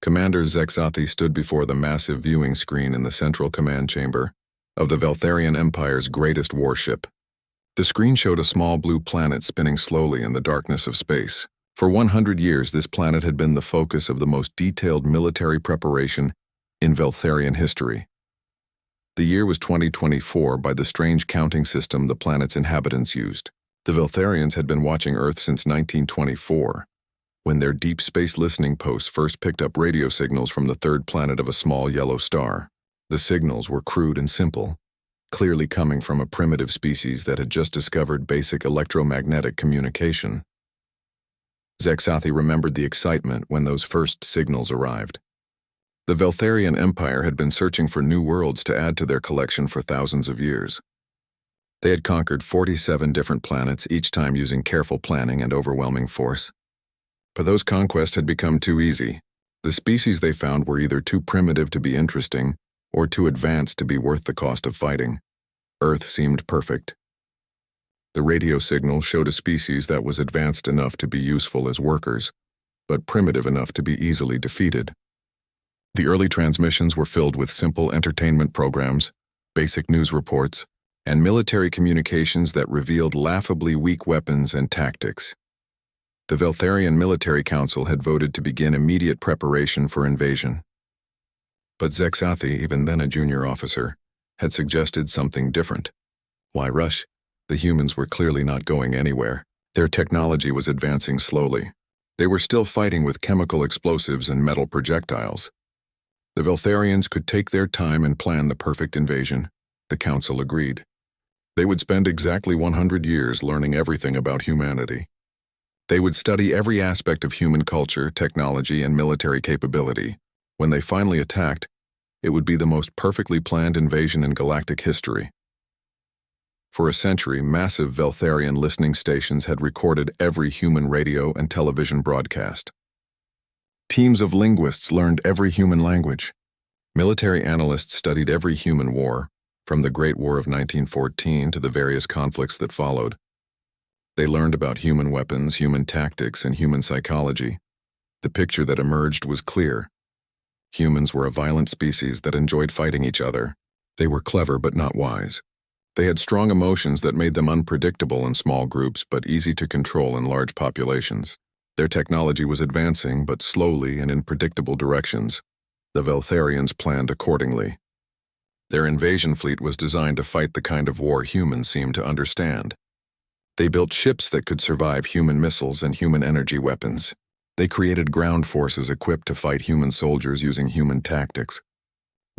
Commander Zexathi stood before the massive viewing screen in the central command chamber of the Veltharian Empire's greatest warship. The screen showed a small blue planet spinning slowly in the darkness of space. For 100 years, this planet had been the focus of the most detailed military preparation in Veltharian history. The year was 2024 by the strange counting system the planet's inhabitants used. The Veltharians had been watching Earth since 1924, when their deep space listening posts first picked up radio signals from the third planet of a small yellow star. The signals were crude and simple, clearly coming from a primitive species that had just discovered basic electromagnetic communication. Zexathi remembered the excitement when those first signals arrived. The Veltharian Empire had been searching for new worlds to add to their collection for thousands of years. They had conquered 47 different planets, each time using careful planning and overwhelming force. But those conquests had become too easy. The species they found were either too primitive to be interesting or too advanced to be worth the cost of fighting. Earth seemed perfect. The radio signal showed a species that was advanced enough to be useful as workers, but primitive enough to be easily defeated. The early transmissions were filled with simple entertainment programs, basic news reports, and military communications that revealed laughably weak weapons and tactics. The Veltharian Military Council had voted to begin immediate preparation for invasion. But Zexathi, even then a junior officer, had suggested something different. Why rush? The humans were clearly not going anywhere. Their technology was advancing slowly. They were still fighting with chemical explosives and metal projectiles. The Veltharians could take their time and plan the perfect invasion. The council agreed. They would spend exactly 100 years learning everything about humanity. They would study every aspect of human culture, technology, and military capability. When they finally attacked, it would be the most perfectly planned invasion in galactic history. For a century, massive Veltharian listening stations had recorded every human radio and television broadcast. Teams of linguists learned every human language. Military analysts studied every human war, from the Great War of 1914 to the various conflicts that followed. They learned about human weapons, human tactics, and human psychology. The picture that emerged was clear. Humans were a violent species that enjoyed fighting each other. They were clever but not wise. They had strong emotions that made them unpredictable in small groups but easy to control in large populations. Their technology was advancing but slowly and in predictable directions. The Veltharians planned accordingly. Their invasion fleet was designed to fight the kind of war humans seemed to understand. They built ships that could survive human missiles and human energy weapons. They created ground forces equipped to fight human soldiers using human tactics.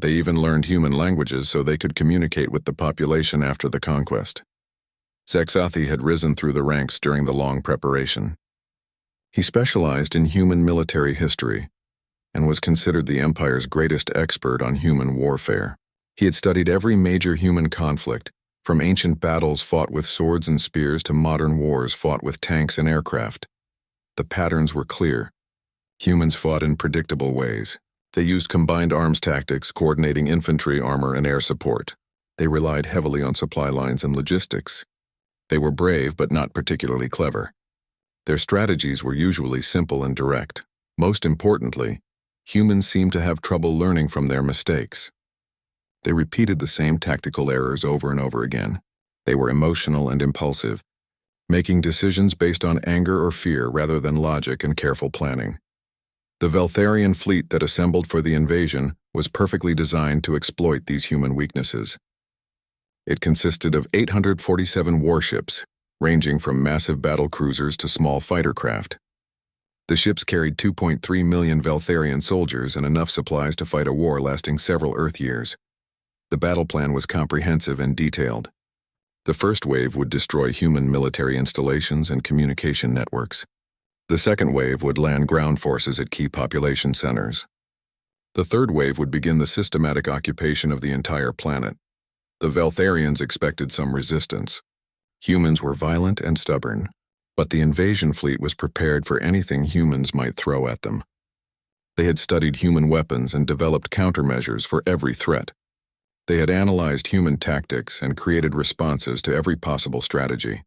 They even learned human languages so they could communicate with the population after the conquest. Zexathi had risen through the ranks during the long preparation. He specialized in human military history and was considered the Empire's greatest expert on human warfare. He had studied every major human conflict, from ancient battles fought with swords and spears to modern wars fought with tanks and aircraft. The patterns were clear. Humans fought in predictable ways. They used combined arms tactics, coordinating infantry, armor, and air support. They relied heavily on supply lines and logistics. They were brave but not particularly clever. Their strategies were usually simple and direct. Most importantly, humans seemed to have trouble learning from their mistakes. They repeated the same tactical errors over and over again. They were emotional and impulsive, making decisions based on anger or fear rather than logic and careful planning. The Veltharian fleet that assembled for the invasion was perfectly designed to exploit these human weaknesses. It consisted of 847 warships, ranging from massive battle cruisers to small fighter craft. The ships carried 2.3 million Veltharian soldiers and enough supplies to fight a war lasting several Earth years. The battle plan was comprehensive and detailed. The first wave would destroy human military installations and communication networks. The second wave would land ground forces at key population centers. The third wave would begin the systematic occupation of the entire planet. The Veltharians expected some resistance. Humans were violent and stubborn, but the invasion fleet was prepared for anything humans might throw at them. They had studied human weapons and developed countermeasures for every threat. They had analyzed human tactics and created responses to every possible strategy.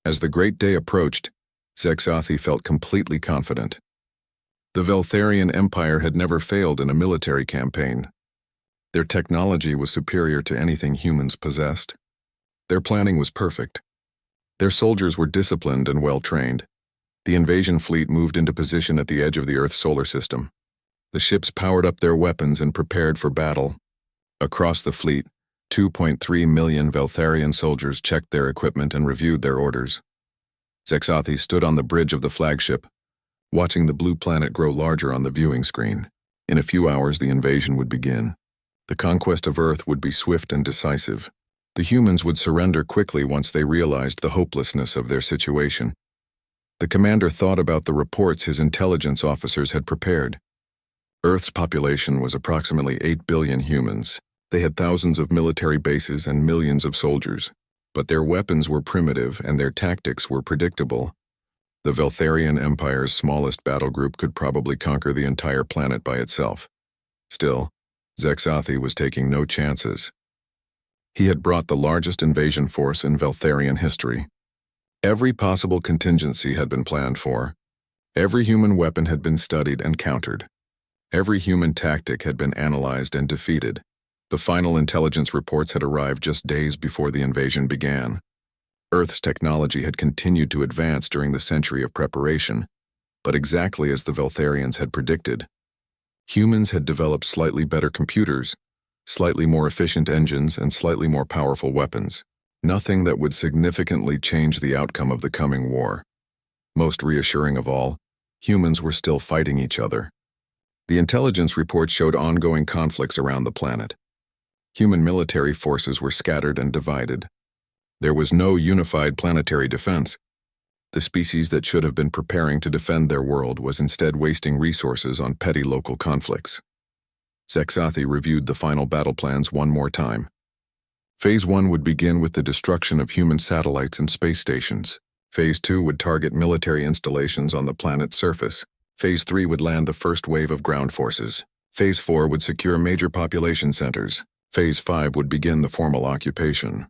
As the great day approached, Zexathi felt completely confident. The Veltharian Empire had never failed in a military campaign. Their technology was superior to anything humans possessed. Their planning was perfect. Their soldiers were disciplined and well-trained. The invasion fleet moved into position at the edge of the Earth's solar system. The ships powered up their weapons and prepared for battle. Across the fleet, 2.3 million Veltharian soldiers checked their equipment and reviewed their orders. Zexathi stood on the bridge of the flagship, watching the blue planet grow larger on the viewing screen. In a few hours, the invasion would begin. The conquest of Earth would be swift and decisive. The humans would surrender quickly once they realized the hopelessness of their situation. The commander thought about the reports his intelligence officers had prepared. Earth's population was approximately 8 billion humans. They had thousands of military bases and millions of soldiers. But their weapons were primitive and their tactics were predictable. The Veltharian Empire's smallest battle group could probably conquer the entire planet by itself. Still, Zexathi was taking no chances. He had brought the largest invasion force in Veltharian history. Every possible contingency had been planned for. Every human weapon had been studied and countered. Every human tactic had been analyzed and defeated. The final intelligence reports had arrived just days before the invasion began. Earth's technology had continued to advance during the century of preparation, but exactly as the Veltharians had predicted. Humans had developed slightly better computers, slightly more efficient engines, and slightly more powerful weapons. Nothing that would significantly change the outcome of the coming war. Most reassuring of all, humans were still fighting each other. The intelligence reports showed ongoing conflicts around the planet. Human military forces were scattered and divided. There was no unified planetary defense. The species that should have been preparing to defend their world was instead wasting resources on petty local conflicts. Zexathi reviewed the final battle plans one more time. Phase 1 would begin with the destruction of human satellites and space stations. Phase 2 would target military installations on the planet's surface. Phase 3 would land the first wave of ground forces. Phase 4 would secure major population centers. Phase 5 would begin the formal occupation.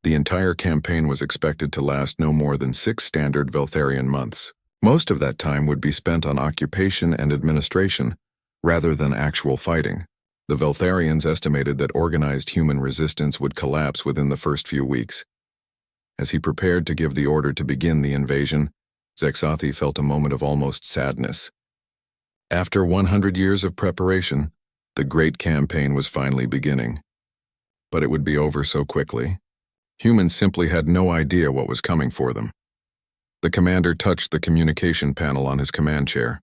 The entire campaign was expected to last no more than 6 standard Veltharian months. Most of that time would be spent on occupation and administration, rather than actual fighting. The Veltharians estimated that organized human resistance would collapse within the first few weeks. As he prepared to give the order to begin the invasion, Zexathi felt a moment of almost sadness. After 100 years of preparation, the great campaign was finally beginning. But it would be over so quickly. Humans simply had no idea what was coming for them. The commander touched the communication panel on his command chair.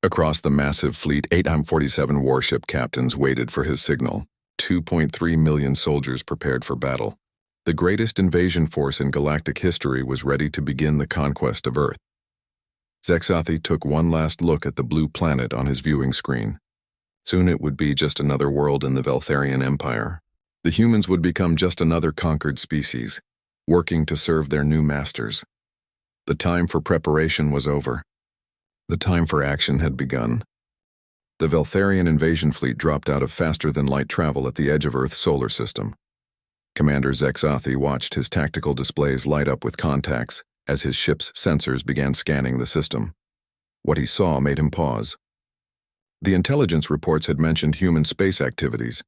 Across the massive fleet, 8 M47 warship captains waited for his signal. 2.3 million soldiers prepared for battle. The greatest invasion force in galactic history was ready to begin the conquest of Earth. Zexathi took one last look at the blue planet on his viewing screen. Soon it would be just another world in the Veltharian Empire. The humans would become just another conquered species, working to serve their new masters. The time for preparation was over. The time for action had begun. The Veltharian invasion fleet dropped out of faster-than-light travel at the edge of Earth's solar system. Commander Zexathi watched his tactical displays light up with contacts as his ship's sensors began scanning the system. What he saw made him pause. The intelligence reports had mentioned human space activities,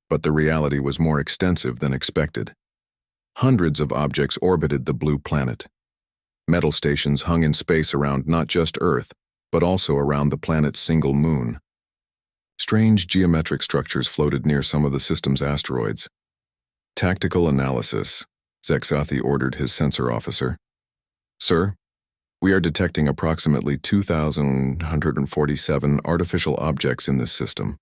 but the reality was more extensive than expected. Hundreds of objects orbited the blue planet. Metal stations hung in space around not just Earth, but also around the planet's single moon. Strange geometric structures floated near some of the system's asteroids. Tactical analysis, Zexathi ordered his sensor officer. Sir, we are detecting approximately 2,147 artificial objects in this system.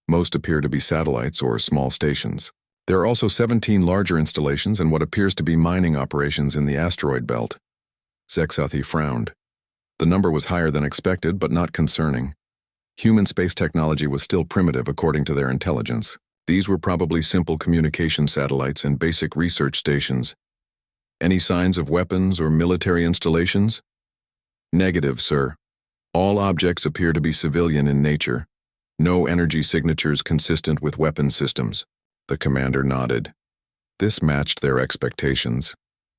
Most appear to be satellites or small stations. There are also 17 larger installations and what appears to be mining operations in the asteroid belt. Zexathi frowned. The number was higher than expected, but not concerning. Human space technology was still primitive according to their intelligence. These were probably simple communication satellites and basic research stations. Any signs of weapons or military installations? Negative, sir. All objects appear to be civilian in nature. No energy signatures consistent with weapon systems. The commander nodded. This matched their expectations.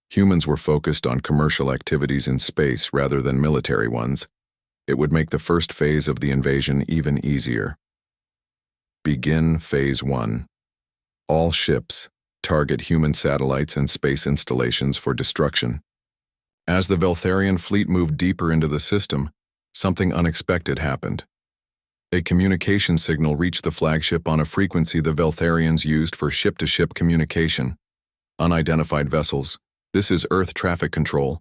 Humans were focused on commercial activities in space rather than military ones. It would make the first phase of the invasion even easier. Begin Phase 1. All ships target human satellites and space installations for destruction. As the Veltharian fleet moved deeper into the system, something unexpected happened. A communication signal reached the flagship on a frequency the Veltharians used for ship-to-ship communication. Unidentified vessels, this is Earth traffic control.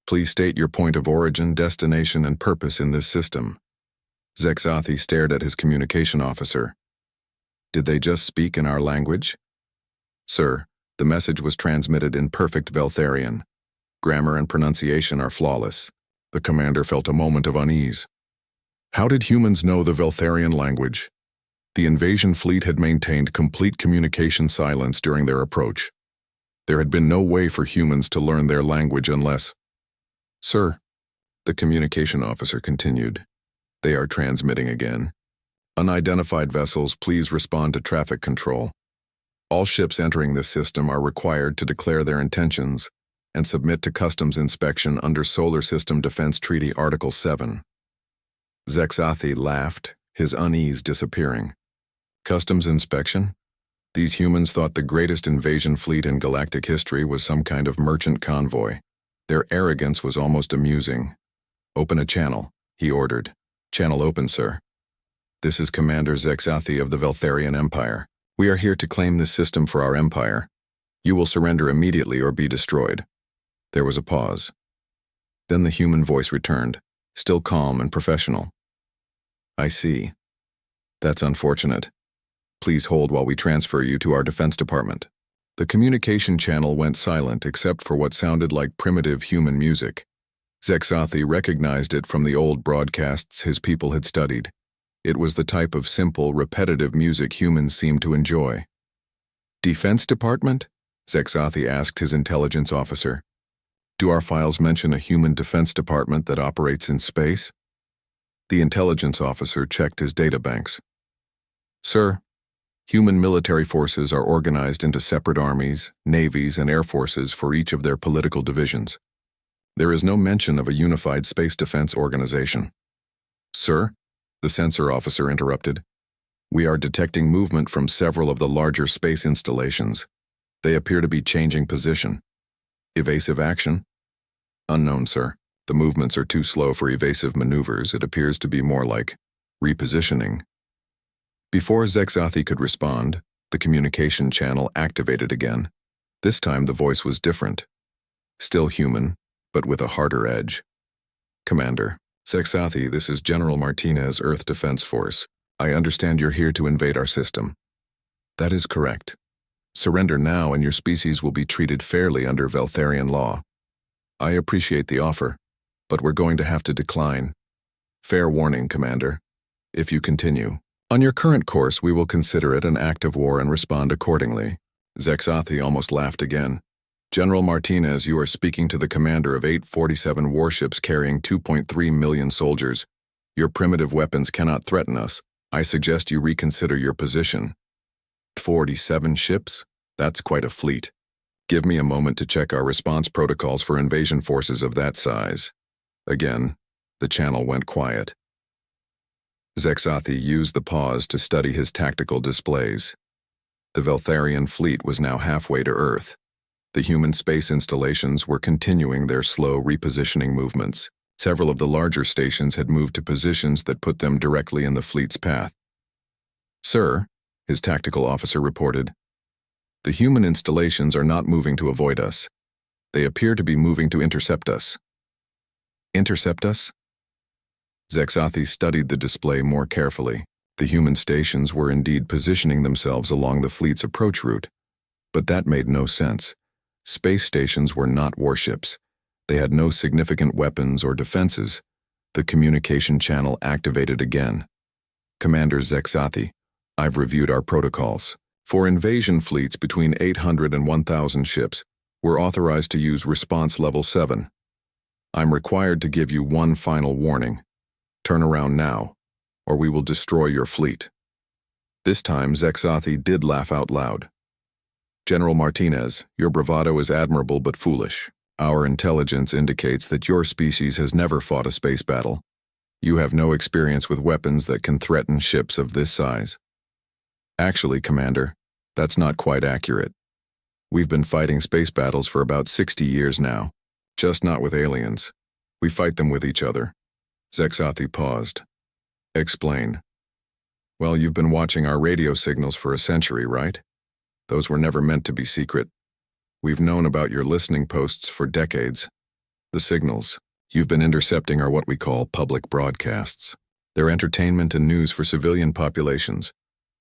Please state your point of origin, destination, and purpose in this system. Zexathi stared at his communication officer. Did they just speak in our language? Sir, the message was transmitted in perfect Veltharian. Grammar and pronunciation are flawless. The commander felt a moment of unease. How did humans know the Veltharian language? The invasion fleet had maintained complete communication silence during their approach. There had been no way for humans to learn their language unless... Sir, the communication officer continued, they are transmitting again. Unidentified vessels, please respond to traffic control. All ships entering this system are required to declare their intentions and submit to customs inspection under Solar System Defense Treaty Article 7. Zexathi laughed, his unease disappearing. Customs inspection? These humans thought the greatest invasion fleet in galactic history was some kind of merchant convoy. Their arrogance was almost amusing. Open a channel, he ordered. Channel open, sir. This is Commander Zexathi of the Veltharian Empire. We are here to claim this system for our empire. You will surrender immediately or be destroyed. There was a pause. Then the human voice returned, still calm and professional. I see. That's unfortunate. Please hold while we transfer you to our defense department. The communication channel went silent except for what sounded like primitive human music. Zexathi recognized it from the old broadcasts his people had studied. It was the type of simple, repetitive music humans seemed to enjoy. Defense Department? Zexathi asked his intelligence officer. Do our files mention a human defense department that operates in space? The intelligence officer checked his databanks. Sir, human military forces are organized into separate armies, navies, and air forces for each of their political divisions. There is no mention of a unified space defense organization. Sir, the sensor officer interrupted. We are detecting movement from several of the larger space installations. They appear to be changing position. Evasive action? Unknown, sir. The movements are too slow for evasive maneuvers. It appears to be more like repositioning. Before Zexathi could respond, the communication channel activated again. This time the voice was different. Still human, but with a harder edge. Commander, Zexathi, this is General Martinez, Earth Defense Force. I understand you're here to invade our system. That is correct. Surrender now and your species will be treated fairly under Veltharian law. I appreciate the offer, but we're going to have to decline. Fair warning, Commander. If you continue. On your current course, we will consider it an act of war and respond accordingly. Zexathi almost laughed again. General Martinez, you are speaking to the commander of 847 warships carrying 2.3 million soldiers. Your primitive weapons cannot threaten us. I suggest you reconsider your position. 47 ships? That's quite a fleet. Give me a moment to check our response protocols for invasion forces of that size. Again, the channel went quiet. Zexathi used the pause to study his tactical displays. The Veltharian fleet was now halfway to Earth. The human space installations were continuing their slow repositioning movements. Several of the larger stations had moved to positions that put them directly in the fleet's path. Sir, his tactical officer reported, the human installations are not moving to avoid us. They appear to be moving to intercept us. Intercept us? Zexathi studied the display more carefully. The human stations were indeed positioning themselves along the fleet's approach route. But that made no sense. Space stations were not warships. They had no significant weapons or defenses. The communication channel activated again. Commander Zexathi, I've reviewed our protocols. For invasion fleets between 800 and 1,000 ships, we're authorized to use Response Level 7. I'm required to give you one final warning. Turn around now, or we will destroy your fleet. This time, Zexathi did laugh out loud. General Martinez, your bravado is admirable but foolish. Our intelligence indicates that your species has never fought a space battle. You have no experience with weapons that can threaten ships of this size. Actually, Commander, that's not quite accurate. We've been fighting space battles for about 60 years now, just not with aliens. We fight them with each other. Zexathi paused. Explain. Well, you've been watching our radio signals for a century, right? Those were never meant to be secret. We've known about your listening posts for decades. The signals you've been intercepting are what we call public broadcasts. They're entertainment and news for civilian populations.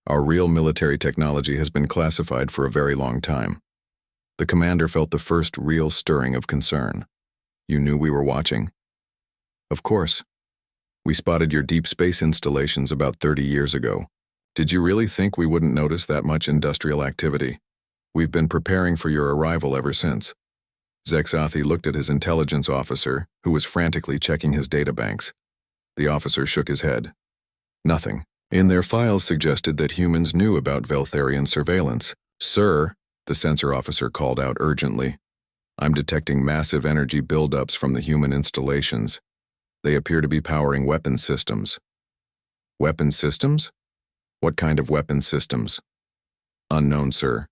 Our real military technology has been classified for a very long time. The commander felt the first real stirring of concern. You knew we were watching? Of course. We spotted your deep space installations about 30 years ago. Did you really think we wouldn't notice that much industrial activity? We've been preparing for your arrival ever since. Zexathi looked at his intelligence officer, who was frantically checking his databanks. The officer shook his head. Nothing. In their files suggested that humans knew about Veltharian surveillance. Sir, the sensor officer called out urgently. I'm detecting massive energy buildups from the human installations. They appear to be powering weapons systems. Weapons systems? What kind of weapons systems? Unknown, sir.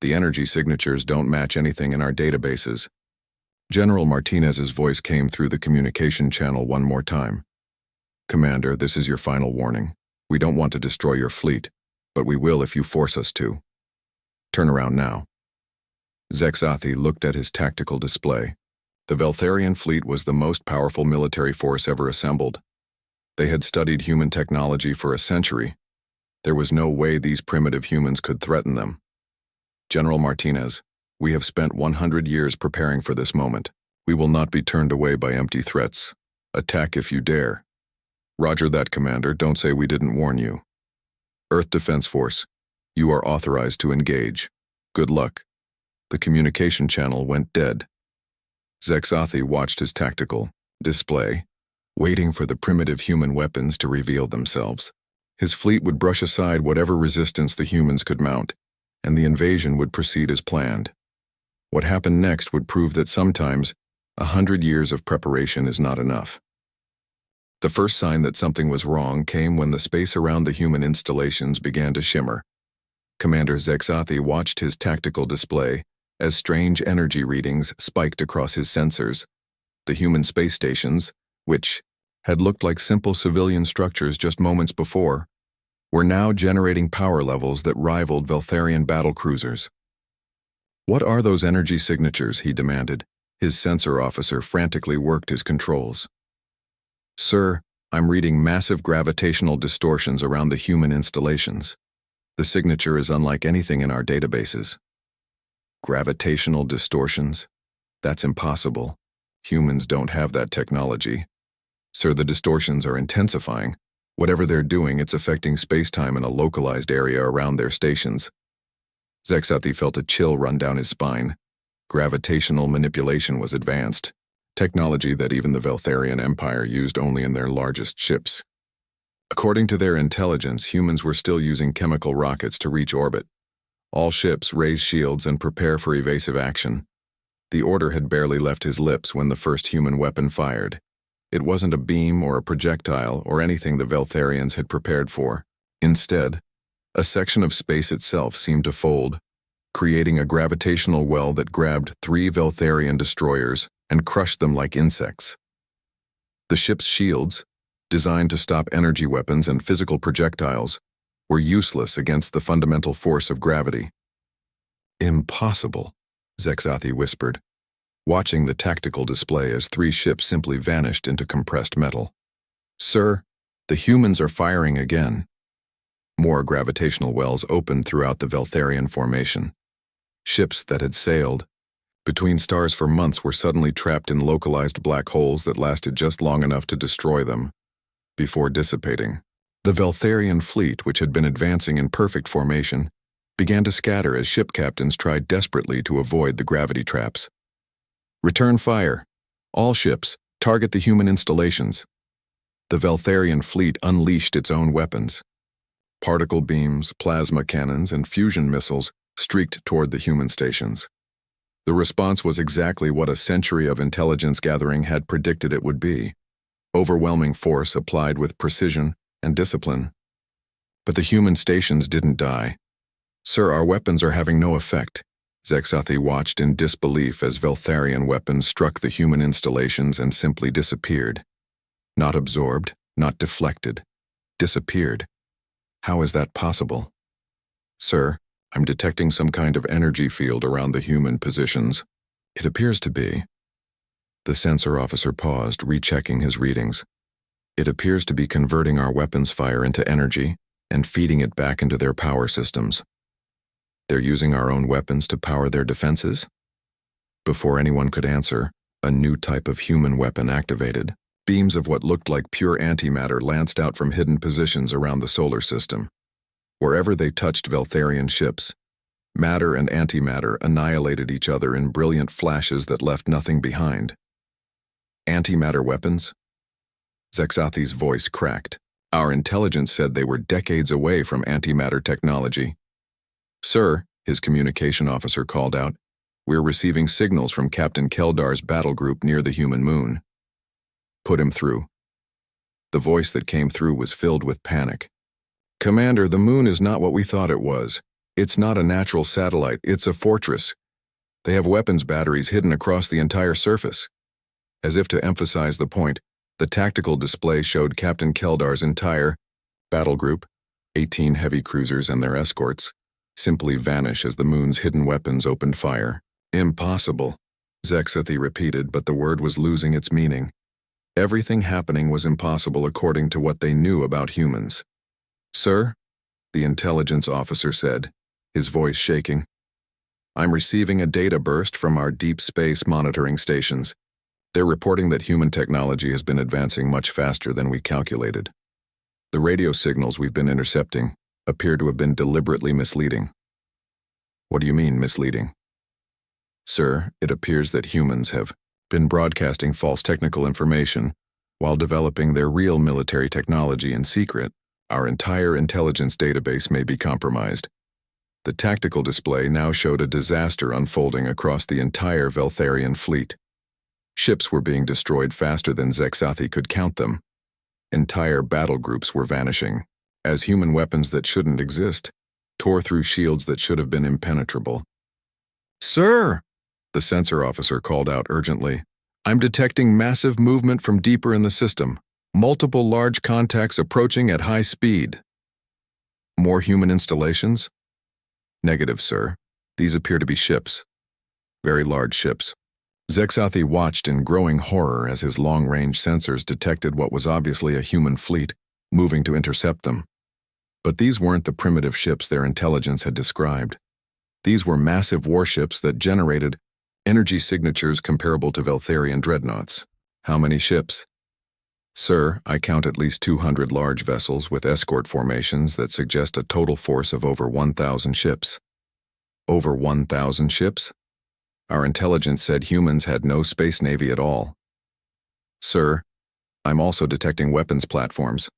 The energy signatures don't match anything in our databases. General Martinez's voice came through the communication channel one more time. Commander, this is your final warning. We don't want to destroy your fleet, but we will if you force us to. Turn around now. Zexathi looked at his tactical display. The Veltharian fleet was the most powerful military force ever assembled. They had studied human technology for a century. There was no way these primitive humans could threaten them. General Martinez, we have spent 100 years preparing for this moment. We will not be turned away by empty threats. Attack if you dare. Roger that, Commander. Don't say we didn't warn you. Earth Defense Force, you are authorized to engage. Good luck. The communication channel went dead. Zexathi watched his tactical display, waiting for the primitive human weapons to reveal themselves. His fleet would brush aside whatever resistance the humans could mount, and the invasion would proceed as planned. What happened next would prove that sometimes 100 years of preparation is not enough. The first sign that something was wrong came when the space around the human installations began to shimmer. Commander Zexathi watched his tactical display as strange energy readings spiked across his sensors. The human space stations, which had looked like simple civilian structures just moments before, were now generating power levels that rivaled Veltharian battlecruisers. What are those energy signatures? He demanded. His sensor officer frantically worked his controls. Sir, I'm reading massive gravitational distortions around the human installations. The signature is unlike anything in our databases. Gravitational distortions? That's impossible. Humans don't have that technology. Sir, the distortions are intensifying. Whatever they're doing, it's affecting space-time in a localized area around their stations. Zexathi felt a chill run down his spine. Gravitational manipulation was advanced, technology that even the Veltharian Empire used only in their largest ships. According to their intelligence, humans were still using chemical rockets to reach orbit. All ships raise shields and prepare for evasive action. The order had barely left his lips when the first human weapon fired. It wasn't a beam or a projectile or anything the Veltharians had prepared for. Instead, a section of space itself seemed to fold, creating a gravitational well that grabbed 3 Veltharian destroyers and crushed them like insects. The ship's shields, designed to stop energy weapons and physical projectiles, were useless against the fundamental force of gravity. Impossible, Zexathi whispered, watching the tactical display as 3 ships simply vanished into compressed metal. Sir, the humans are firing again. More gravitational wells opened throughout the Veltharian formation. Ships that had sailed between stars for months were suddenly trapped in localized black holes that lasted just long enough to destroy them, before dissipating. The Veltharian fleet, which had been advancing in perfect formation, began to scatter as ship captains tried desperately to avoid the gravity traps. Return fire. All ships, target the human installations. The Veltharian fleet unleashed its own weapons. Particle beams, plasma cannons, and fusion missiles streaked toward the human stations. The response was exactly what a century of intelligence gathering had predicted it would be. Overwhelming force applied with precision and discipline. But the human stations didn't die. "Sir, our weapons are having no effect." Zexathi watched in disbelief as Veltharian weapons struck the human installations and simply disappeared. Not absorbed, not deflected. Disappeared. How is that possible? "Sir, I'm detecting some kind of energy field around the human positions." "It appears to be." The sensor officer paused, rechecking his readings. "It appears to be converting our weapons fire into energy and feeding it back into their power systems." "They're using our own weapons to power their defenses?" Before anyone could answer, a new type of human weapon activated. Beams of what looked like pure antimatter lanced out from hidden positions around the solar system. Wherever they touched Veltharian ships, matter and antimatter annihilated each other in brilliant flashes that left nothing behind. "Antimatter weapons?" Zexathi's voice cracked. "Our intelligence said they were decades away from antimatter technology." "Sir," his communication officer called out, "we're receiving signals from Captain Keldar's battle group near the human moon." "Put him through." The voice that came through was filled with panic. "Commander, the moon is not what we thought it was. It's not a natural satellite, it's a fortress. They have weapons batteries hidden across the entire surface." As if to emphasize the point, the tactical display showed Captain Keldar's entire battle group, 18 heavy cruisers and their escorts, simply vanish as the moon's hidden weapons opened fire. "Impossible," Zexathi repeated, but the word was losing its meaning. Everything happening was impossible according to what they knew about humans. "Sir," the intelligence officer said, his voice shaking, "I'm receiving a data burst from our deep space monitoring stations. They're reporting that human technology has been advancing much faster than we calculated. The radio signals we've been intercepting appear to have been deliberately misleading." "What do you mean, misleading?" "Sir, it appears that humans have been broadcasting false technical information while developing their real military technology in secret. Our entire intelligence database may be compromised." The tactical display now showed a disaster unfolding across the entire Veltharian fleet. Ships were being destroyed faster than Zexathi could count them. Entire battle groups were vanishing, as human weapons that shouldn't exist tore through shields that should have been impenetrable. "Sir!" the sensor officer called out urgently. "I'm detecting massive movement from deeper in the system. Multiple large contacts approaching at high speed." "More human installations?" "Negative, sir. These appear to be ships. Very large ships." Zexathi watched in growing horror as his long-range sensors detected what was obviously a human fleet, moving to intercept them. But these weren't the primitive ships their intelligence had described. These were massive warships that generated energy signatures comparable to Veltharian dreadnoughts. "How many ships?" "Sir, I count at least 200 large vessels with escort formations that suggest a total force of over 1,000 ships." "Over 1,000 ships?" "Our intelligence said humans had no space navy at all." "Sir, I'm also detecting weapons platforms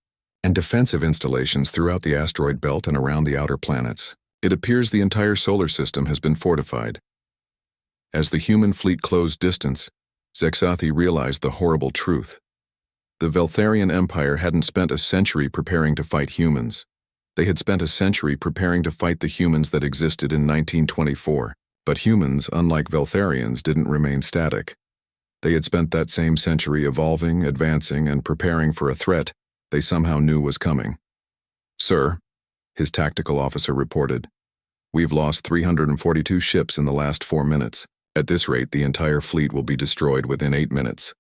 and defensive installations throughout the asteroid belt and around the outer planets. It appears the entire solar system has been fortified." As the human fleet closed distance, Zexathi realized the horrible truth. The Veltharian Empire hadn't spent a century preparing to fight humans. They had spent a century preparing to fight the humans that existed in 1924. But humans, unlike Veltharians, didn't remain static. They had spent that same century evolving, advancing, and preparing for a threat they somehow knew was coming. "Sir," his tactical officer reported, "we've lost 342 ships in the last 4 minutes. At this rate, the entire fleet will be destroyed within 8 minutes.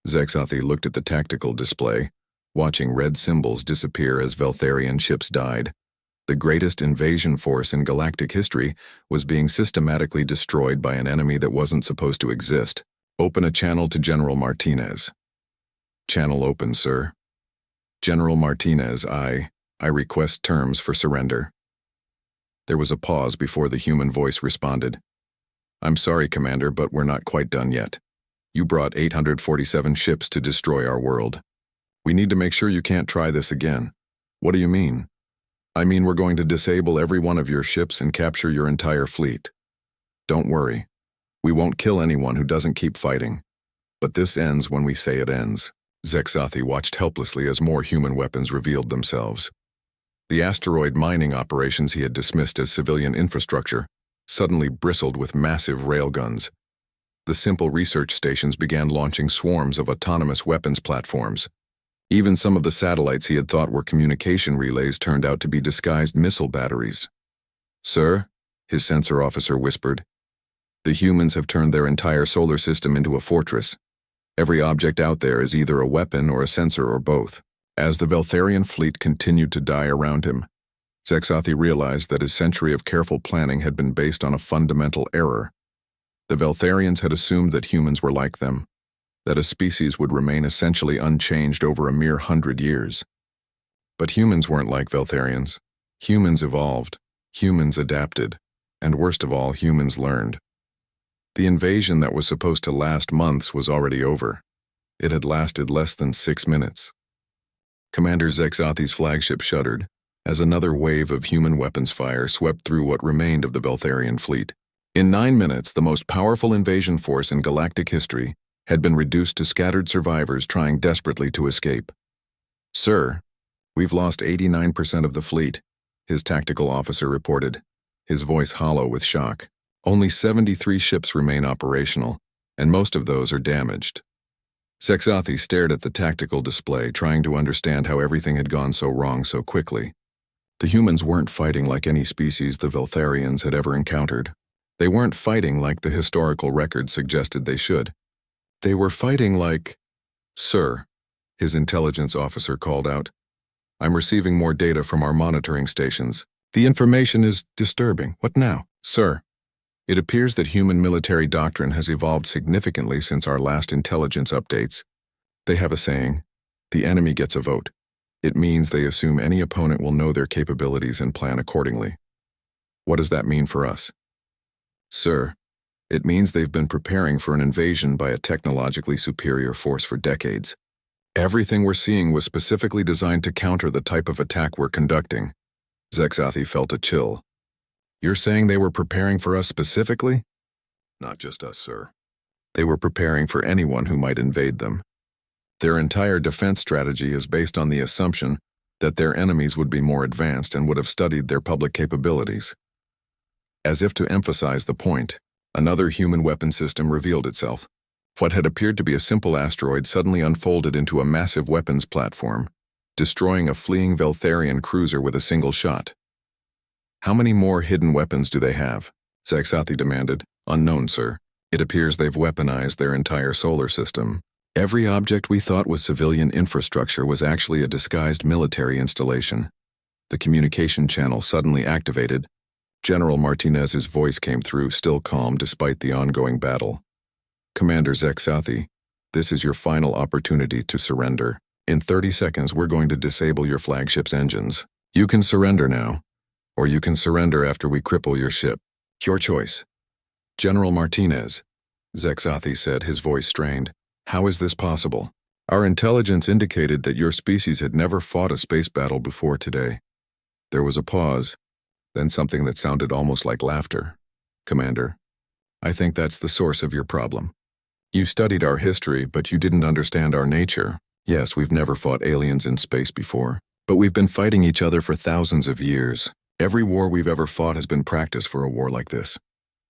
Zexathi looked at the tactical display, watching red symbols disappear as Veltharian ships died. The greatest invasion force in galactic history was being systematically destroyed by an enemy that wasn't supposed to exist. "Open a channel to General Martinez." "Channel open, sir." "General Martinez, I request terms for surrender." There was a pause before the human voice responded. "I'm sorry, Commander, but we're not quite done yet. You brought 847 ships to destroy our world. We need to make sure you can't try this again." "What do you mean?" "I mean we're going to disable every one of your ships and capture your entire fleet. Don't worry. We won't kill anyone who doesn't keep fighting. But this ends when we say it ends." Zexathi watched helplessly as more human weapons revealed themselves. The asteroid mining operations he had dismissed as civilian infrastructure suddenly bristled with massive railguns. The simple research stations began launching swarms of autonomous weapons platforms. Even some of the satellites he had thought were communication relays turned out to be disguised missile batteries. "Sir," his sensor officer whispered, "the humans have turned their entire solar system into a fortress. Every object out there is either a weapon or a sensor or both." As the Veltharian fleet continued to die around him, Zexathi realized that his century of careful planning had been based on a fundamental error. The Veltharians had assumed that humans were like them, that a species would remain essentially unchanged over a mere 100 years. But humans weren't like Veltharians. Humans evolved, humans adapted, and worst of all, humans learned. The invasion that was supposed to last months was already over. It had lasted less than 6 minutes. Commander Zexathi's flagship shuddered as another wave of human weapons fire swept through what remained of the Veltharian fleet. In 9 minutes, the most powerful invasion force in galactic history had been reduced to scattered survivors trying desperately to escape. "Sir, we've lost 89% of the fleet," his tactical officer reported, his voice hollow with shock. "Only 73 ships remain operational, and most of those are damaged." Zexathi stared at the tactical display, trying to understand how everything had gone so wrong so quickly. The humans weren't fighting like any species the Veltharians had ever encountered. They weren't fighting like the historical records suggested they should. They were fighting like... "Sir," his intelligence officer called out, "I'm receiving more data from our monitoring stations. The information is disturbing. What now?" "Sir, it appears that human military doctrine has evolved significantly since our last intelligence updates. They have a saying, 'The enemy gets a vote.' It means they assume any opponent will know their capabilities and plan accordingly. What does that mean for us?" "Sir, it means they've been preparing for an invasion by a technologically superior force for decades. Everything we're seeing was specifically designed to counter the type of attack we're conducting." Zexathi felt a chill. "You're saying they were preparing for us specifically?" "Not just us, sir. They were preparing for anyone who might invade them. Their entire defense strategy is based on the assumption that their enemies would be more advanced and would have studied their public capabilities." As if to emphasize the point, another human weapon system revealed itself. What had appeared to be a simple asteroid suddenly unfolded into a massive weapons platform, destroying a fleeing Veltharian cruiser with a single shot. "How many more hidden weapons do they have?" Zexathi demanded. "Unknown, sir. It appears they've weaponized their entire solar system. Every object we thought was civilian infrastructure was actually a disguised military installation." The communication channel suddenly activated. General Martinez's voice came through, still calm despite the ongoing battle. "Commander Zexathi, this is your final opportunity to surrender. In 30 seconds, we're going to disable your flagship's engines. You can surrender now, or you can surrender after we cripple your ship. Your choice." "General Martinez," Zexathi said, his voice strained, "how is this possible? Our intelligence indicated that your species had never fought a space battle before today." There was a pause, then something that sounded almost like laughter. "Commander, I think that's the source of your problem. You studied our history, but you didn't understand our nature. Yes, we've never fought aliens in space before, but we've been fighting each other for thousands of years. Every war we've ever fought has been practice for a war like this."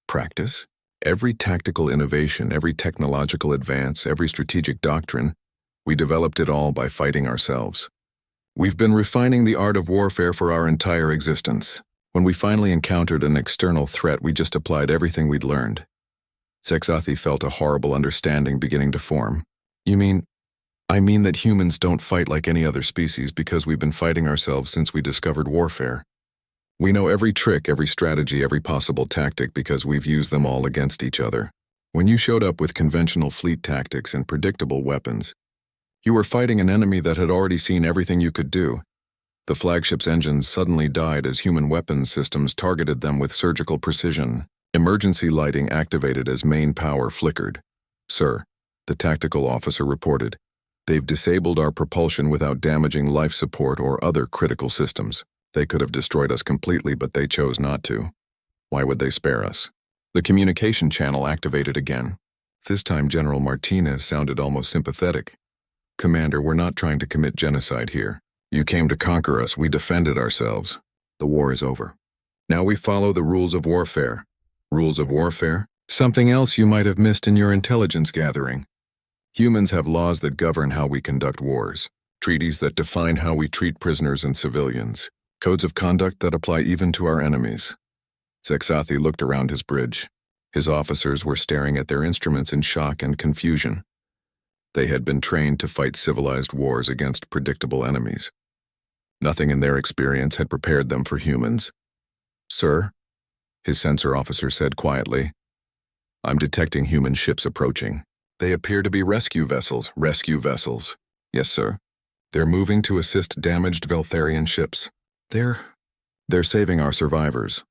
"Practice? Every tactical innovation, every technological advance, every strategic doctrine, we developed it all by fighting ourselves. We've been refining the art of warfare for our entire existence. When we finally encountered an external threat, we just applied everything we'd learned." Zexathi felt a horrible understanding beginning to form. "You mean, I mean that humans don't fight like any other species because we've been fighting ourselves since we discovered warfare. We know every trick, every strategy, every possible tactic because we've used them all against each other. When you showed up with conventional fleet tactics and predictable weapons, you were fighting an enemy that had already seen everything you could do. The flagship's engines suddenly died as human weapons systems targeted them with surgical precision. Emergency lighting activated as main power flickered. "Sir," the tactical officer reported, "they've disabled our propulsion without damaging life support or other critical systems. They could have destroyed us completely, but they chose not to. Why would they spare us?" The communication channel activated again. This time General Martinez sounded almost sympathetic. Commander, we're not trying to commit genocide here. You came to conquer us, we defended ourselves. The war is over. Now we follow the rules of warfare. Rules of warfare? Something else you might have missed in your intelligence gathering. Humans have laws that govern how we conduct wars, treaties that define how we treat prisoners and civilians, codes of conduct that apply even to our enemies. Zexathi looked around his bridge. His officers were staring at their instruments in shock and confusion. They had been trained to fight civilized wars against predictable enemies. Nothing in their experience had prepared them for humans. Sir, his sensor officer said quietly, I'm detecting human ships approaching. They appear to be rescue vessels. Rescue vessels. Yes, sir. They're moving to assist damaged Veltharian ships. They're saving our survivors.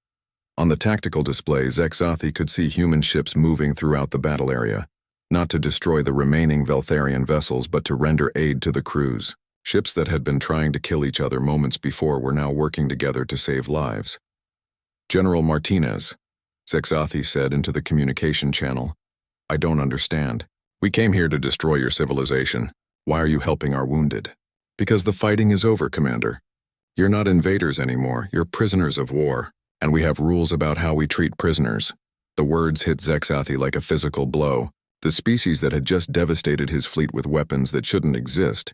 On the tactical display, Zexathi could see human ships moving throughout the battle area, not to destroy the remaining Veltharian vessels but to render aid to the crews. Ships that had been trying to kill each other moments before were now working together to save lives. General Martinez, Zexathi said into the communication channel, I don't understand. We came here to destroy your civilization. Why are you helping our wounded? Because the fighting is over, Commander. You're not invaders anymore, you're prisoners of war, and we have rules about how we treat prisoners. The words hit Zexathi like a physical blow. The species that had just devastated his fleet with weapons that shouldn't exist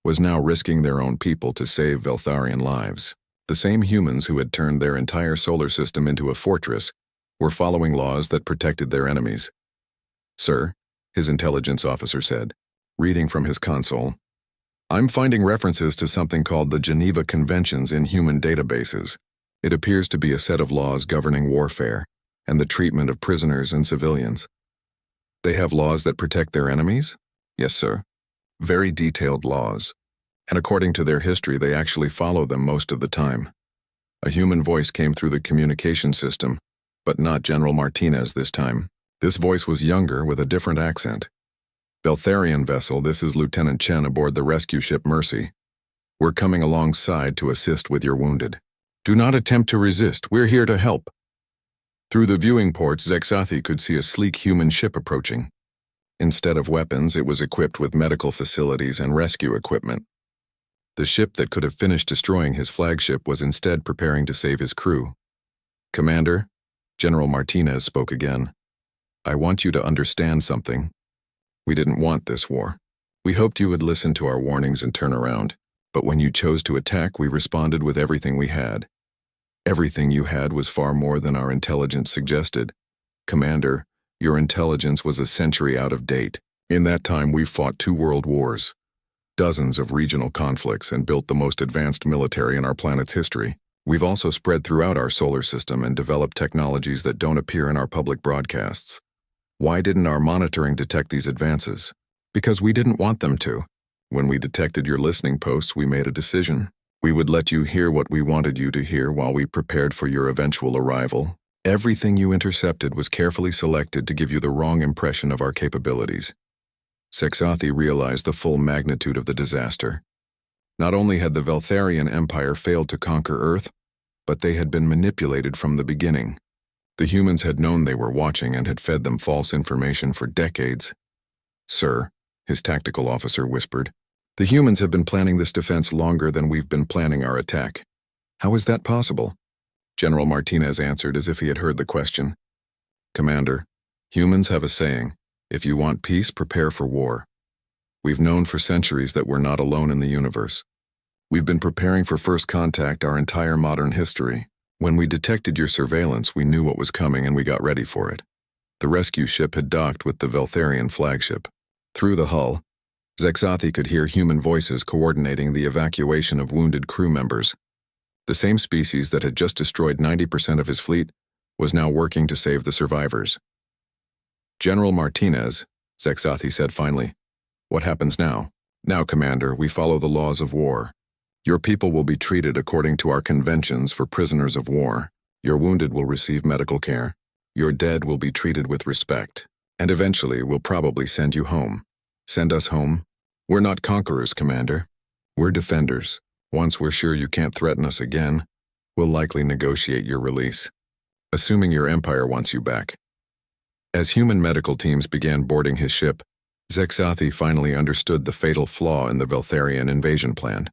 was now risking their own people to save Veltharian lives. The same humans who had turned their entire solar system into a fortress were following laws that protected their enemies. Sir, his intelligence officer said, reading from his console, I'm finding references to something called the Geneva Conventions in human databases. It appears to be a set of laws governing warfare and the treatment of prisoners and civilians. They have laws that protect their enemies? Yes, sir. Very detailed laws. And according to their history, they actually follow them most of the time. A human voice came through the communication system, but not General Martinez this time. This voice was younger with a different accent. Veltharian vessel, this is Lieutenant Chen aboard the rescue ship Mercy. We're coming alongside to assist with your wounded. Do not attempt to resist, we're here to help. Through the viewing ports, Zexathi could see a sleek human ship approaching. Instead of weapons, it was equipped with medical facilities and rescue equipment. The ship that could have finished destroying his flagship was instead preparing to save his crew. Commander, General Martinez spoke again. I want you to understand something. We didn't want this war. We hoped you would listen to our warnings and turn around, but when you chose to attack, we responded with everything we had. Everything you had was far more than our intelligence suggested. Commander, your intelligence was a century out of date. In that time, we fought 2 world wars, dozens of regional conflicts, and built the most advanced military in our planet's history. We've also spread throughout our solar system and developed technologies that don't appear in our public broadcasts. Why didn't our monitoring detect these advances? Because we didn't want them to. When we detected your listening posts, we made a decision. We would let you hear what we wanted you to hear while we prepared for your eventual arrival. Everything you intercepted was carefully selected to give you the wrong impression of our capabilities. Zexathi realized the full magnitude of the disaster. Not only had the Veltharian Empire failed to conquer Earth, but they had been manipulated from the beginning. The humans had known they were watching and had fed them false information for decades. Sir, his tactical officer whispered, the humans have been planning this defense longer than we've been planning our attack. How is that possible? General Martinez answered as if he had heard the question. Commander, humans have a saying, if you want peace, prepare for war. We've known for centuries that we're not alone in the universe. We've been preparing for first contact our entire modern history. When we detected your surveillance, we knew what was coming and we got ready for it. The rescue ship had docked with the Veltharian flagship. Through the hull, Zexathi could hear human voices coordinating the evacuation of wounded crew members. The same species that had just destroyed 90% of his fleet was now working to save the survivors. General Martinez, Zexathi said finally, what happens now? Now, Commander, we follow the laws of war. Your people will be treated according to our conventions for prisoners of war. Your wounded will receive medical care. Your dead will be treated with respect. And eventually, we'll probably send you home. Send us home? We're not conquerors, Commander. We're defenders. Once we're sure you can't threaten us again, we'll likely negotiate your release, assuming your empire wants you back. As human medical teams began boarding his ship, Zexathi finally understood the fatal flaw in the Veltharian invasion plan.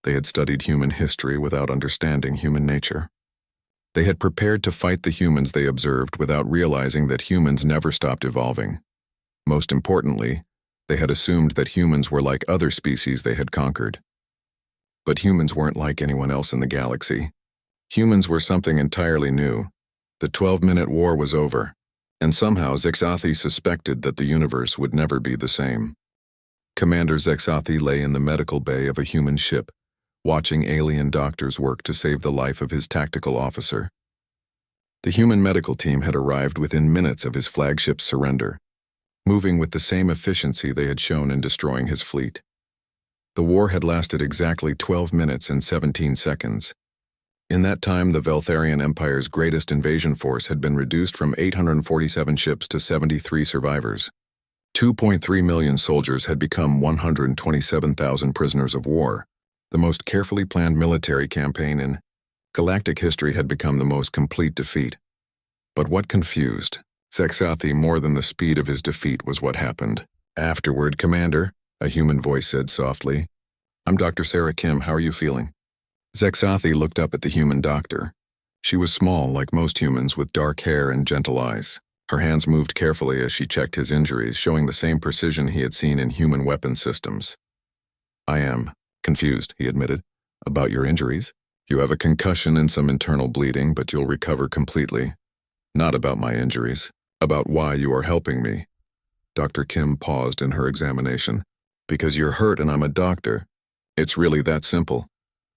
They had studied human history without understanding human nature. They had prepared to fight the humans they observed without realizing that humans never stopped evolving. Most importantly, they had assumed that humans were like other species they had conquered. But humans weren't like anyone else in the galaxy. Humans were something entirely new. The 12-minute war was over, and somehow Zexathi suspected that the universe would never be the same. Commander Zexathi lay in the medical bay of a human ship, watching alien doctors work to save the life of his tactical officer. The human medical team had arrived within minutes of his flagship's surrender, moving with the same efficiency they had shown in destroying his fleet. The war had lasted exactly 12 minutes and 17 seconds. In that time, the Veltharian Empire's greatest invasion force had been reduced from 847 ships to 73 survivors. 2.3 million soldiers had become 127,000 prisoners of war. The most carefully planned military campaign in galactic history had become the most complete defeat. But what confused Zexathi more than the speed of his defeat was what happened. "Afterward, Commander," a human voice said softly. "I'm Dr. Sarah Kim. How are you feeling?" Zexathi looked up at the human doctor. She was small, like most humans, with dark hair and gentle eyes. Her hands moved carefully as she checked his injuries, showing the same precision he had seen in human weapon systems. "I am confused," he admitted. "About your injuries? You have a concussion and some internal bleeding, but you'll recover completely. Not about my injuries. About why you are helping me." Dr. Kim paused in her examination. "Because you're hurt and I'm a doctor. It's really that simple.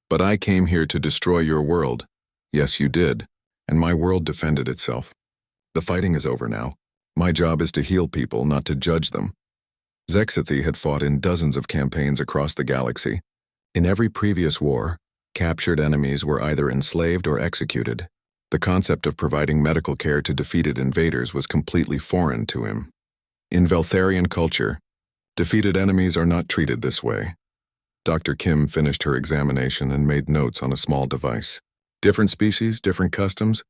But I came here to destroy your world." "Yes, you did. And my world defended itself. The fighting is over now. My job is to heal people, not to judge them." Zexathi had fought in dozens of campaigns across the galaxy. In every previous war, captured enemies were either enslaved or executed. The concept of providing medical care to defeated invaders was completely foreign to him. In Veltharian culture, defeated enemies are not treated this way. Dr. Kim finished her examination and made notes on a small device. "Different species, different customs.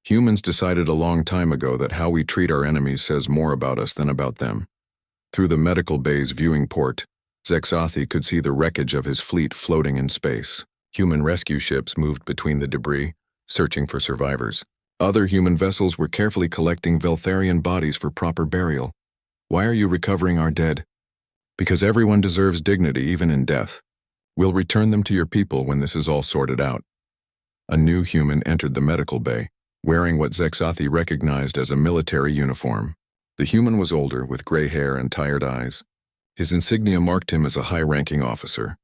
Humans decided a long time ago that how we treat our enemies says more about us than about them." Through the medical bay's viewing port, Zexathi could see the wreckage of his fleet floating in space. Human rescue ships moved between the debris, searching for survivors. Other human vessels were carefully collecting Veltharian bodies for proper burial. "Why are you recovering our dead?" "Because everyone deserves dignity, even in death. We'll return them to your people when this is all sorted out." A new human entered the medical bay, wearing what Zexathi recognized as a military uniform. The human was older, with gray hair and tired eyes. His insignia marked him as a high-ranking officer.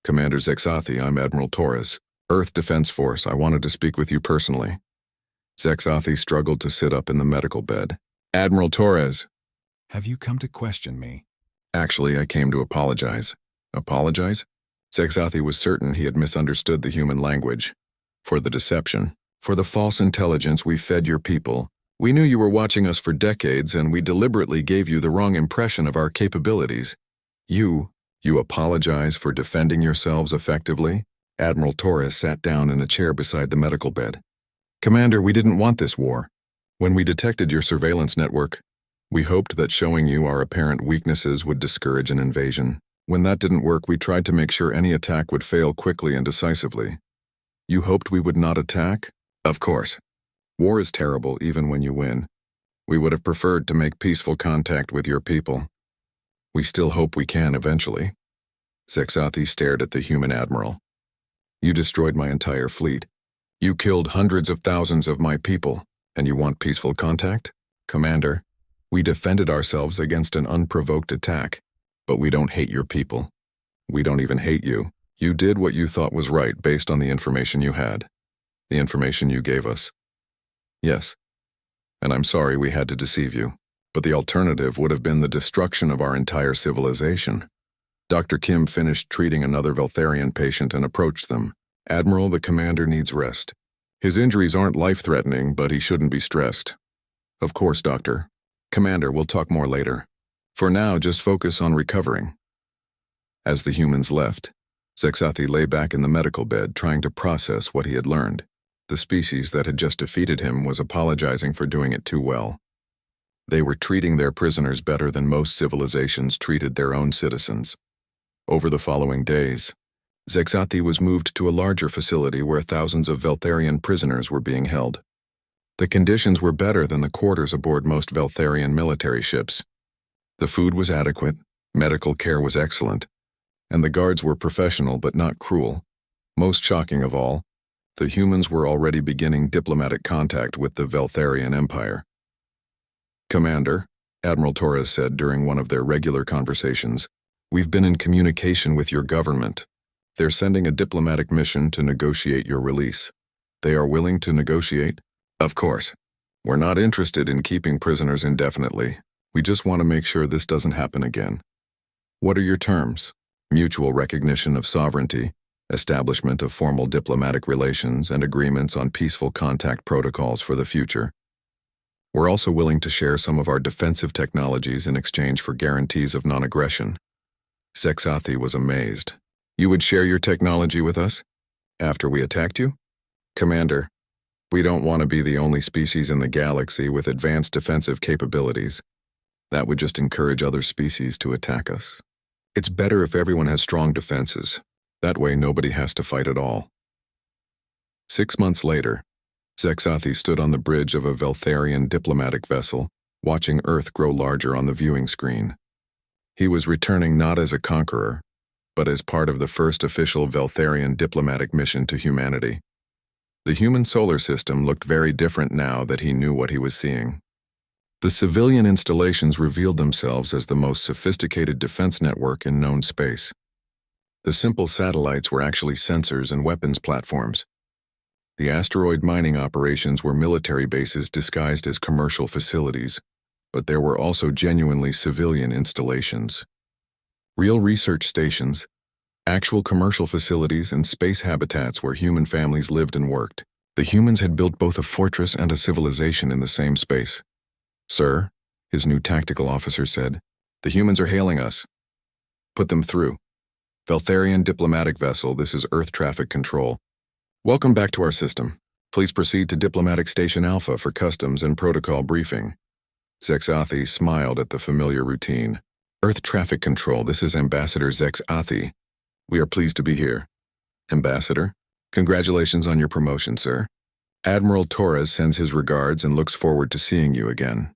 "Commander Zexathi, I'm Admiral Torres, Earth Defense Force. I wanted to speak with you personally." Zexathi struggled to sit up in the medical bed. "Admiral Torres." "Have you come to question me?" "Actually, I came to apologize." "Apologize?" Zexathi was certain he had misunderstood the human language. "For the deception. For the false intelligence we fed your people. We knew you were watching us for decades, and we deliberately gave you the wrong impression of our capabilities. You apologize for defending yourselves effectively?" Admiral Torres sat down in a chair beside the medical bed. "Commander, we didn't want this war. When we detected your surveillance network, we hoped that showing you our apparent weaknesses would discourage an invasion. When that didn't work, we tried to make sure any attack would fail quickly and decisively." "You hoped we would not attack?" "Of course. War is terrible even when you win. We would have preferred to make peaceful contact with your people. We still hope we can eventually." Zexathi stared at the human admiral. "You destroyed my entire fleet. You killed hundreds of thousands of my people, and you want peaceful contact? Commander, we defended ourselves against an unprovoked attack, but we don't hate your people. We don't even hate you. You did what you thought was right based on the information you had. The information you gave us. Yes, and I'm sorry we had to deceive you, but the alternative would have been the destruction of our entire civilization." Dr. Kim finished treating another Veltharian patient and approached them. "Admiral, the commander needs rest. His injuries aren't life-threatening, but he shouldn't be stressed." "Of course, Doctor. Commander, we'll talk more later. For now, just focus on recovering." As the humans left, Zexathi lay back in the medical bed trying to process what he had learned. The species that had just defeated him was apologizing for doing it too well. They were treating their prisoners better than most civilizations treated their own citizens. Over the following days, Zexathi was moved to a larger facility where thousands of Veltharian prisoners were being held. The conditions were better than the quarters aboard most Veltharian military ships. The food was adequate, medical care was excellent, and the guards were professional but not cruel. Most shocking of all, the humans were already beginning diplomatic contact with the Veltharian Empire. "Commander," Admiral Torres said during one of their regular conversations, "we've been in communication with your government. They're sending a diplomatic mission to negotiate your release. They are willing to negotiate?" "Of course. We're not interested in keeping prisoners indefinitely. We just want to make sure this doesn't happen again." "What are your terms?" "Mutual recognition of sovereignty, establishment of formal diplomatic relations, and agreements on peaceful contact protocols for the future. We're also willing to share some of our defensive technologies in exchange for guarantees of non-aggression." Zexathi was amazed. "You would share your technology with us? After we attacked you?" "Commander, we don't want to be the only species in the galaxy with advanced defensive capabilities. That would just encourage other species to attack us. It's better if everyone has strong defenses. That way nobody has to fight at all." 6 months later, Zexathi stood on the bridge of a Veltharian diplomatic vessel, watching Earth grow larger on the viewing screen. He was returning not as a conqueror, but as part of the first official Veltharian diplomatic mission to humanity. The human solar system looked very different now that he knew what he was seeing. The civilian installations revealed themselves as the most sophisticated defense network in known space. The simple satellites were actually sensors and weapons platforms. The asteroid mining operations were military bases disguised as commercial facilities, but there were also genuinely civilian installations. Real research stations, actual commercial facilities, and space habitats where human families lived and worked. The humans had built both a fortress and a civilization in the same space. "Sir," his new tactical officer said, "the humans are hailing us." "Put them through." "Veltharian diplomatic vessel, this is Earth traffic control. Welcome back to our system. Please proceed to Diplomatic Station Alpha for customs and protocol briefing." Zexathi smiled at the familiar routine. "Earth traffic control, this is Ambassador Zexathi. We are pleased to be here." "Ambassador, congratulations on your promotion, sir. Admiral Torres sends his regards and looks forward to seeing you again."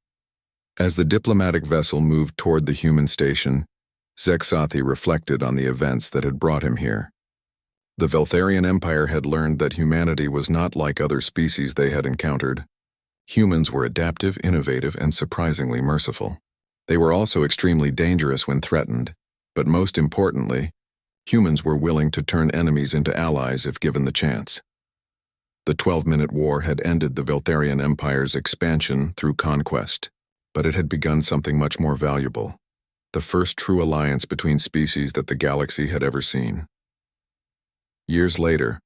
As the diplomatic vessel moved toward the human station, Zexathi reflected on the events that had brought him here. The Veltharian Empire had learned that humanity was not like other species they had encountered. Humans were adaptive, innovative, and surprisingly merciful. They were also extremely dangerous when threatened, but most importantly, humans were willing to turn enemies into allies if given the chance. The 12-minute war had ended the Veltharian Empire's expansion through conquest, but it had begun something much more valuable, the first true alliance between species that the galaxy had ever seen. Years later,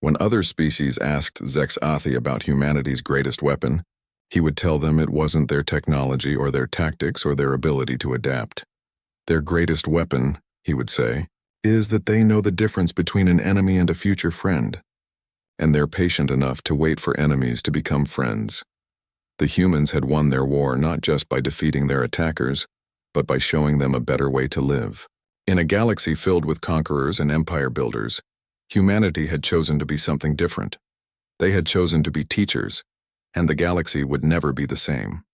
when other species asked Zexathi about humanity's greatest weapon, he would tell them it wasn't their technology or their tactics or their ability to adapt. "Their greatest weapon," he would say, "is that they know the difference between an enemy and a future friend. And they're patient enough to wait for enemies to become friends." The humans had won their war not just by defeating their attackers, but by showing them a better way to live. In a galaxy filled with conquerors and empire builders, humanity had chosen to be something different. They had chosen to be teachers, and the galaxy would never be the same.